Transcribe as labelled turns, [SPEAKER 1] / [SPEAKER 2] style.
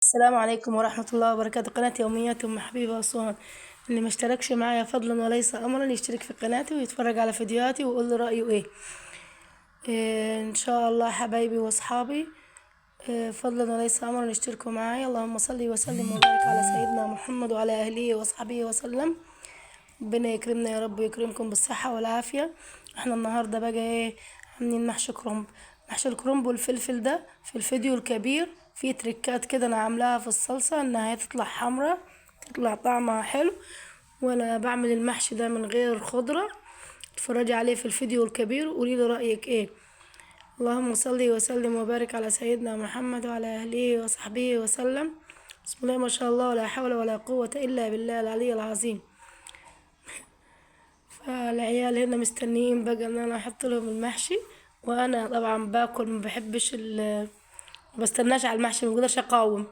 [SPEAKER 1] السلام عليكم ورحمة الله وبركاته. قناة يوميات أم حبيبة أسوان. اللي مشتركش معايا فضلا وليس أمرا يشترك في قناتي ويتفرج على فيديوهاتي ويقول لي رأيه إيه إن شاء الله حبايبي وأصحابي. فضلا وليس أمرا يشتركوا معايا. اللهم صل وسلم وبارك على سيدنا محمد وعلى أهله وأصحابه وسلم. ربنا يكرمنا يا رب ويكرمكم بالصحة والعافية. احنا النهاردة بقى عاملين محشي كرنب. محشي الكرنب والفلفل ده في الفيديو الكبير في تريكات كده انا عاملاها في الصلصة انها هي تطلع حمرا، تطلع طعمها حلو. وانا بعمل المحشي ده من غير خضرة. اتفرجي عليه في الفيديو الكبير وقولي لي رأيك ايه. اللهم صل وسلم وبارك على سيدنا محمد وعلى اهله وصحبه وسلم. بسم الله ما شاء الله ولا حول ولا قوة الا بالله العلي العظيم. فالعيال هنا مستنيين بقى ان انا احط لهم المحشي. وانا طبعا باكل، ما بحبش بستناش على المحشي، ما بقدرش اقاوم.